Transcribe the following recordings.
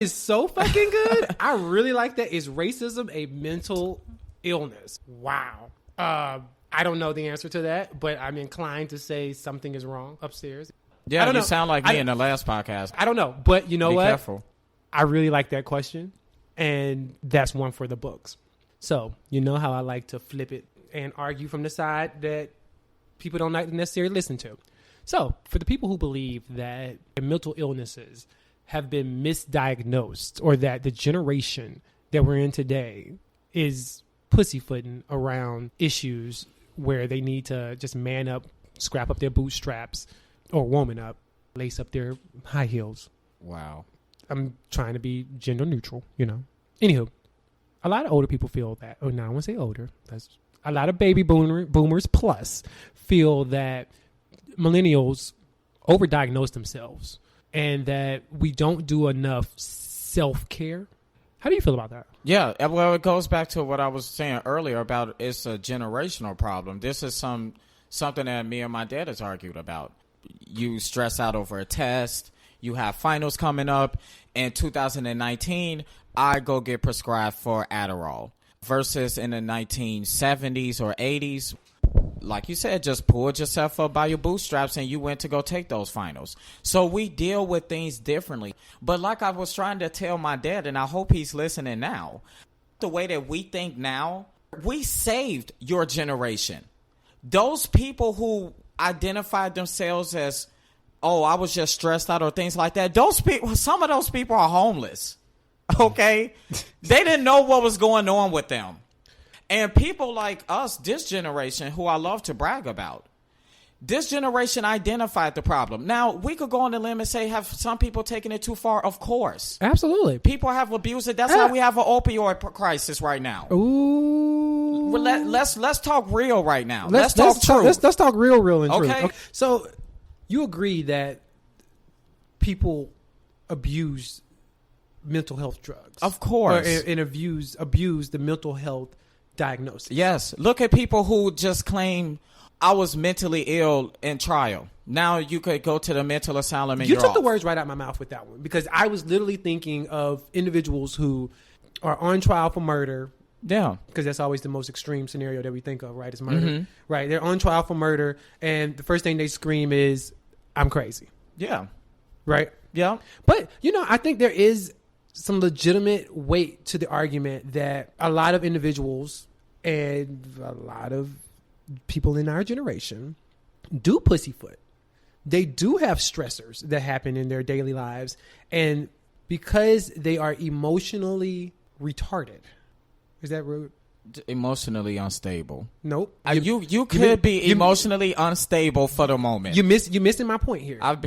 It's so fucking good. I really like that. Is racism a mental illness? Wow. I don't know the answer to that, but I'm inclined to say something is wrong upstairs. Yeah, you sound like me in the last podcast. I don't know, but you know what? Be careful. I really like that question, and that's one for the books. So, you know how I like to flip it and argue from the side that people don't necessarily listen to. So, for the people who believe that mental illnesses have been misdiagnosed or that the generation that we're in today is pussyfooting around issues where they need to just man up, scrap up their bootstraps, or woman up, lace up their high heels. Wow. I'm trying to be gender neutral, you know. Anywho, a lot of older people feel that. Oh, no, I want to say older. That's a lot of baby boomers plus feel that millennials overdiagnose themselves and that we don't do enough self-care. How do you feel about that? Yeah, well, it goes back to what I was saying earlier about it's a generational problem. This is something that me and my dad has argued about. You stress out over a test. You have finals coming up. In 2019, I go get prescribed for Adderall. Versus in the 1970s or 80s, like you said, just pulled yourself up by your bootstraps and you went to go take those finals. So we deal with things differently. But like I was trying to tell my dad, and I hope he's listening now, the way that we think now, we saved your generation. Those people who identified themselves as, oh, I was just stressed out or things like that, those people, some of those people are homeless. Okay? They didn't know what was going on with them. And people like us, this generation, who I love to brag about, this generation identified the problem. Now, we could go on the limb and say, have some people taken it too far? Of course. Absolutely. People have abused it. That's why we have an opioid crisis right now. Ooh. Let's talk real right now. Let's talk true. Let's talk real and true. Okay. So you agree that people abuse mental health drugs? Of course. And abuse the mental health diagnosis. Yes. Look at people who just claim I was mentally ill in trial. Now you could go to the mental asylum and you took off. the words right out of my mouth with that one, because I was literally thinking of individuals who are on trial for murder. Yeah. Because that's always the most extreme scenario that we think of, right? Is murder. Mm-hmm. Right. They're on trial for murder, and the first thing they scream is, I'm crazy. Yeah. Right? Yeah. But, I think there is some legitimate weight to the argument that a lot of individuals and a lot of people in our generation do pussyfoot. They do have stressors that happen in their daily lives, and because they are emotionally retarded. Is that rude? Emotionally unstable. Nope. You could be emotionally unstable for the moment. You're missing my point here. I'm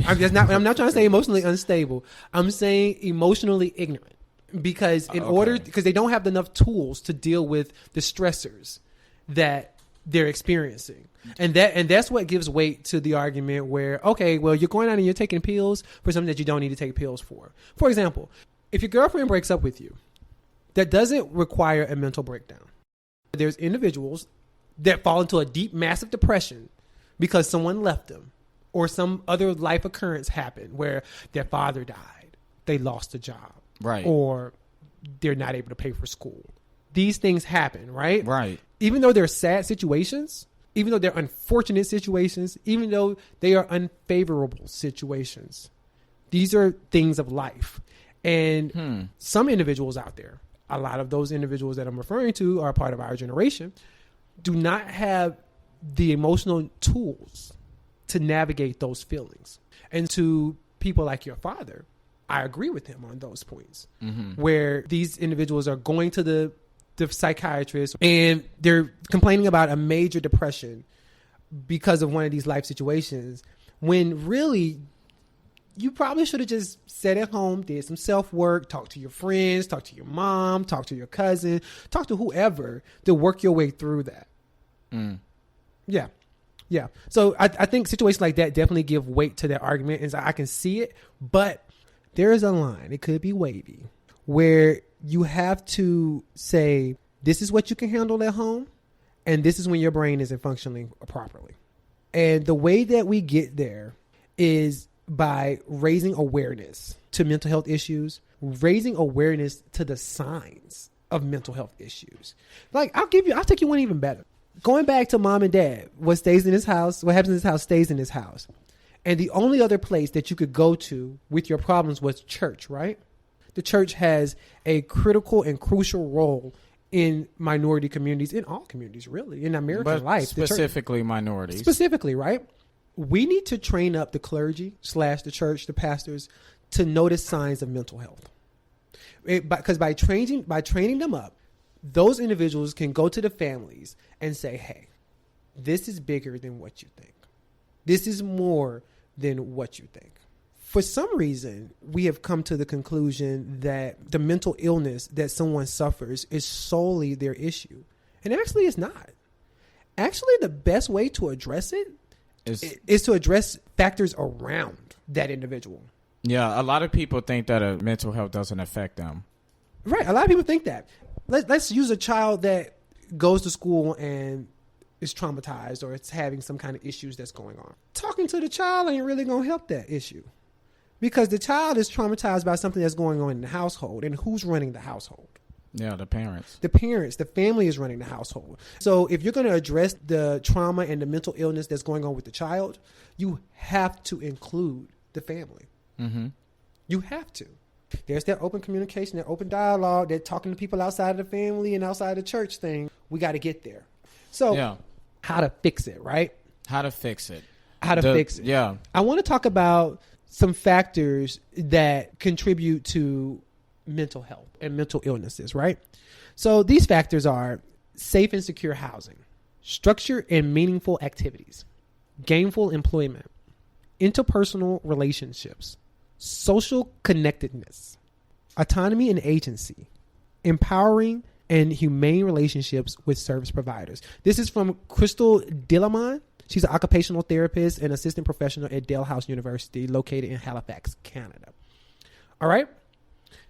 not trying to say emotionally unstable. I'm saying emotionally ignorant, because because they don't have enough tools to deal with the stressors that they're experiencing. And that's what gives weight to the argument where, okay, well, you're going out and you're taking pills for something that you don't need to take pills for. For example, if your girlfriend breaks up with you, that doesn't require a mental breakdown. There's individuals that fall into a deep, massive depression because someone left them or some other life occurrence happened where their father died, they lost a job, right, or they're not able to pay for school. These things happen, right? Right. Even though they're sad situations, even though they're unfortunate situations, even though they are unfavorable situations, these are things of life. And some individuals out there, a lot of those individuals that I'm referring to are part of our generation, do not have the emotional tools to navigate those feelings. And to people like your father, I agree with him on those points, where these individuals are going to the psychiatrist and they're complaining about a major depression because of one of these life situations, when really you probably should have just sat at home, did some self-work, talk to your friends, talk to your mom, talk to your cousin, talk to whoever to work your way through that. Yeah. Yeah. So I think situations like that definitely give weight to that argument. And so I can see it, but there is a line, it could be wavy, where you have to say, this is what you can handle at home, and this is when your brain isn't functioning properly. And the way that we get there is by raising awareness to mental health issues, raising awareness to the signs of mental health issues. Like, I'll take you one even better. Going back to mom and dad, what stays in his house, what happens in his house stays in his house. And the only other place that you could go to with your problems was church, right? The church has a critical and crucial role in minority communities, in all communities, really, in American life. Specifically minorities. Specifically, right? We need to train up the clergy / the church, the pastors, to notice signs of mental health. Because by training them up, those individuals can go to the families and say, hey, this is bigger than what you think. This is more than what you think. For some reason, we have come to the conclusion that the mental illness that someone suffers is solely their issue. And actually, it's not. Actually, the best way to address it is to address factors around that individual. Yeah, a lot of people think that mental health doesn't affect them. Right. A lot of people think that. Let's use a child that goes to school and is traumatized or it's having some kind of issues that's going on. Talking to the child ain't really going to help that issue. Because the child is traumatized by something that's going on in the household. And who's running the household? Yeah, the parents. The parents, the family is running the household. So if you're going to address the trauma and the mental illness that's going on with the child, you have to include the family. Mm-hmm. You have to. There's that open communication, that open dialogue, that talking to people outside of the family and outside of the church thing. We got to get there. So how to fix it, right? How to fix it. Yeah. I want to talk about some factors that contribute to mental health and mental illnesses, right? So these factors are safe and secure housing, structured and meaningful activities, gainful employment, interpersonal relationships, social connectedness, autonomy and agency, empowering and humane relationships with service providers. This is from Crystal Dillamon. She's an occupational therapist and assistant professional at Dalhousie University, located in Halifax, Canada. All right.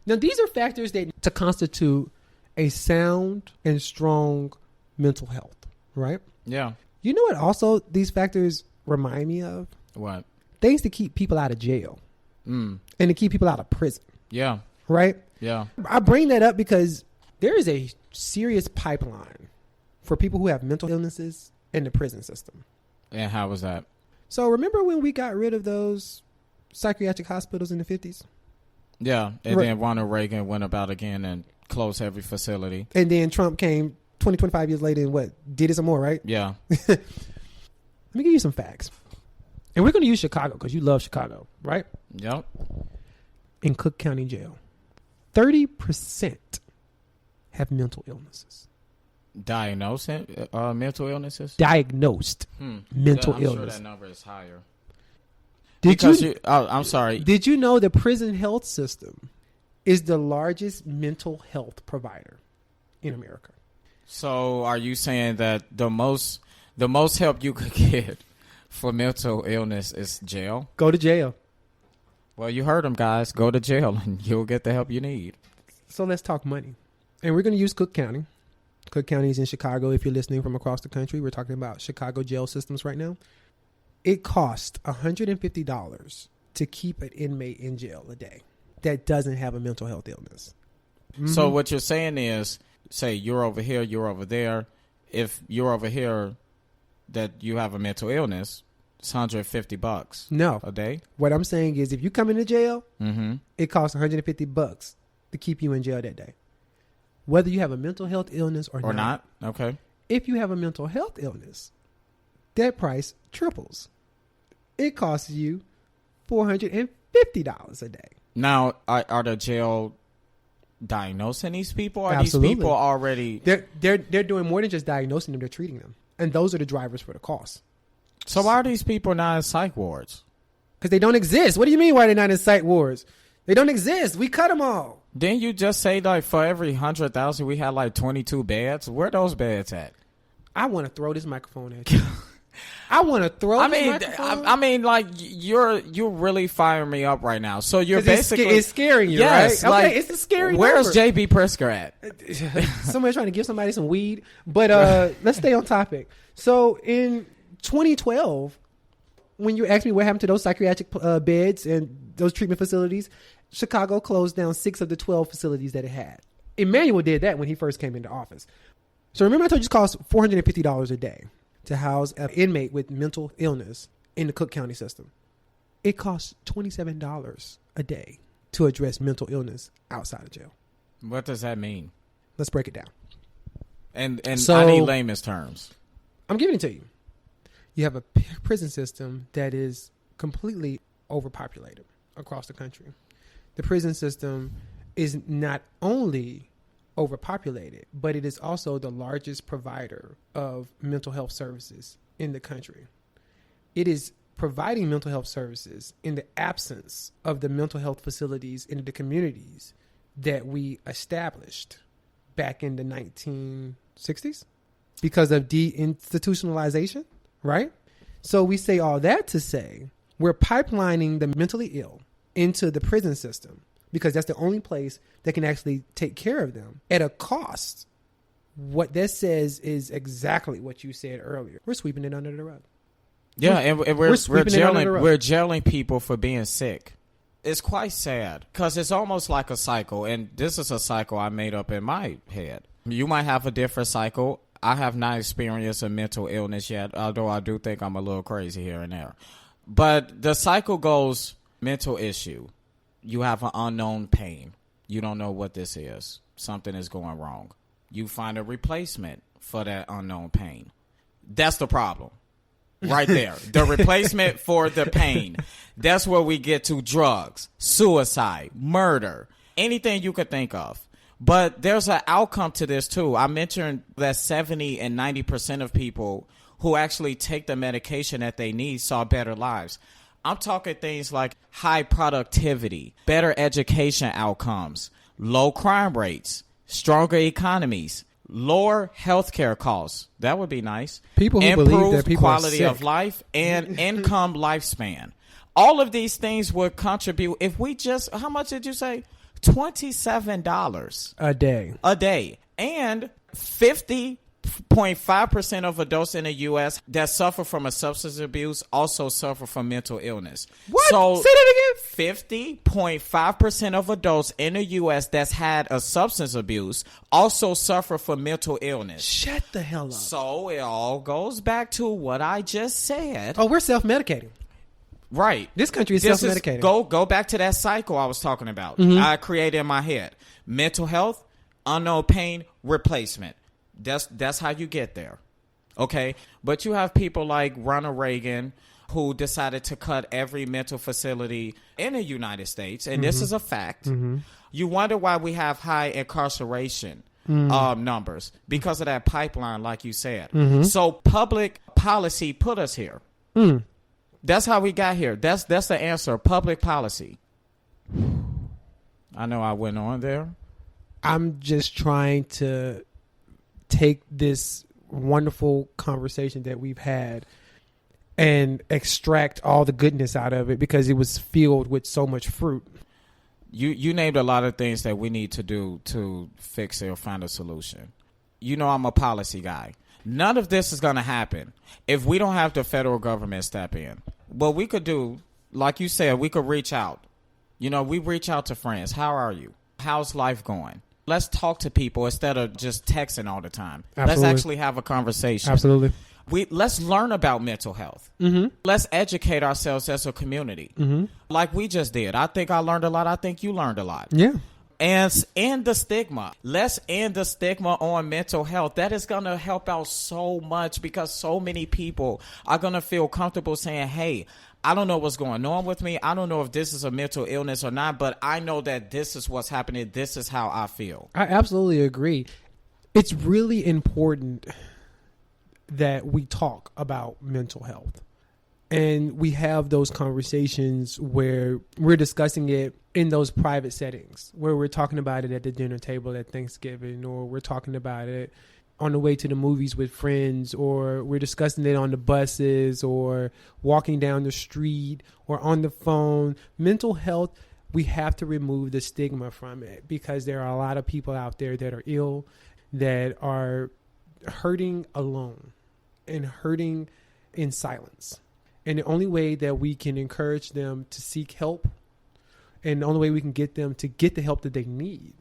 Now, these are factors that to constitute a sound and strong mental health, right? Yeah. You know what also these factors remind me of? What? Things to keep people out of jail and to keep people out of prison. Yeah. Right? Yeah. I bring that up because there is a serious pipeline for people who have mental illnesses in the prison system. And how was that? So remember when we got rid of those psychiatric hospitals in the 50s? Yeah. And then Ronald Reagan went about again and closed every facility. And then Trump came 20, 25 years later and did it some more, right? Yeah. Let me give you some facts. And we're going to use Chicago because you love Chicago, right? Yep. In Cook County Jail, 30% have mental illnesses. Diagnosed mental illnesses? Diagnosed mental illness. I'm sure that number is higher. I'm sorry. Did you know the prison health system is the largest mental health provider in America? So are you saying that the most help you could get for mental illness is jail? Go to jail. Well, you heard them, guys. Go to jail and you'll get the help you need. So let's talk money. And we're going to use Cook County. Cook County is in Chicago. If you're listening from across the country, we're talking about Chicago jail systems right now. It costs $150 to keep an inmate in jail a day that doesn't have a mental health illness. Mm-hmm. So what you're saying is, say you're over here, you're over there. If you're over here that you have a mental illness, it's $150 a day. What I'm saying is if you come into jail, it costs $150 to keep you in jail that day. Whether you have a mental health illness or not. Okay. If you have a mental health illness, that price triples. It costs you $450 a day. Now, are the jail diagnosing these people? Are Absolutely. These people already... They're doing more than just diagnosing them. They're treating them. And those are the drivers for the cost. So why are these people not in psych wards? Because they don't exist. What do you mean why they're not in psych wards? They don't exist. We cut them all. Didn't you just say like for every 100,000 we had like 22 beds? Where are those beds at? I want to throw this microphone at you. I want to throw this microphone. I mean, like you're really firing me up right now. So you're basically it's scaring you, yes, right? Like, okay, it's a scary. Where's JB Prisker at? Somebody trying to give somebody some weed. But let's stay on topic. So in 2012, when you asked me what happened to those psychiatric beds and those treatment facilities, Chicago closed down 6 of the 12 facilities that it had. Emmanuel did that when he first came into office. So remember I told you it costs $450 a day to house an inmate with mental illness in the Cook County system. It costs $27 a day to address mental illness outside of jail. What does that mean? Let's break it down. And so, I need layman's terms. I'm giving it to you. You have a prison system that is completely overpopulated across the country. The prison system is not only overpopulated, but it is also the largest provider of mental health services in the country. It is providing mental health services in the absence of the mental health facilities in the communities that we established back in the 1960s because of deinstitutionalization, right? So we say all that to say we're pipelining the mentally ill into the prison system because that's the only place that can actually take care of them at a cost. What that says is exactly what you said earlier. We're sweeping it under the rug. Yeah, and we're jailing people for being sick. It's quite sad because it's almost like a cycle, and this is a cycle I made up in my head. You might have a different cycle. I have not experienced a mental illness yet, although I do think I'm a little crazy here and there. But the cycle goes mental issue. You have an unknown pain. You don't know what this is. Something is going wrong. You find a replacement for that unknown pain. That's the problem. Right there. The replacement for the pain. That's where we get to drugs, suicide, murder, anything you could think of. But there's an outcome to this, too. I mentioned that 70 and 90% of people who actually take the medication that they need saw better lives. I'm talking things like high productivity, better education outcomes, low crime rates, stronger economies, lower healthcare costs. That would be nice. People who believe that people quality are of life and income lifespan. All of these things would contribute if we just, how much did you say? $27 a day. And 50.5% of adults in the U.S. that suffer from a substance abuse also suffer from mental illness. What? So say that again. 50.5% of adults in the U.S. that's had a substance abuse also suffer from mental illness. Shut the hell up. So it all goes back to what I just said. Oh, we're self-medicating. Right. This country is self-medicating. Go back to that cycle I was talking about. I created in my head. Mental health, unknown pain, replacement. That's how you get there. Okay? But you have people like Ronald Reagan who decided to cut every mental facility in the United States. And this is a fact. You wonder why we have high incarceration numbers because of that pipeline, like you said. So public policy put us here. That's how we got here. That's the answer. Public policy. I know I went on there. I'm just trying to take this wonderful conversation that we've had and extract all the goodness out of it because it was filled with so much fruit. You named a lot of things that we need to do to fix it or find a solution. You know I'm a policy guy. None of this is going to happen if we don't have the federal government step in. What we could do, like you said, we could reach out. You know, we reach out to friends. How are you? How's life going? Let's talk to people instead of just texting all the time. Absolutely. Let's actually have a conversation. Absolutely. Let's learn about mental health. Let's educate ourselves as a community. Like we just did. I think I learned a lot. I think you learned a lot. Yeah. And end the stigma. Let's end the stigma on mental health. That is going to help out so much because so many people are going to feel comfortable saying, hey, I don't know what's going on with me. I don't know if this is a mental illness or not, but I know that this is what's happening. This is how I feel. I absolutely agree. It's really important that we talk about mental health and we have those conversations where we're discussing it in those private settings where we're talking about it at the dinner table at Thanksgiving, or we're talking about it on the way to the movies with friends, or we're discussing it on the buses or walking down the street or on the phone. Mental health, we have to remove the stigma from it because there are a lot of people out there that are ill, that are hurting alone and hurting in silence. And the only way that we can encourage them to seek help And the only way we can get them to get the help that they need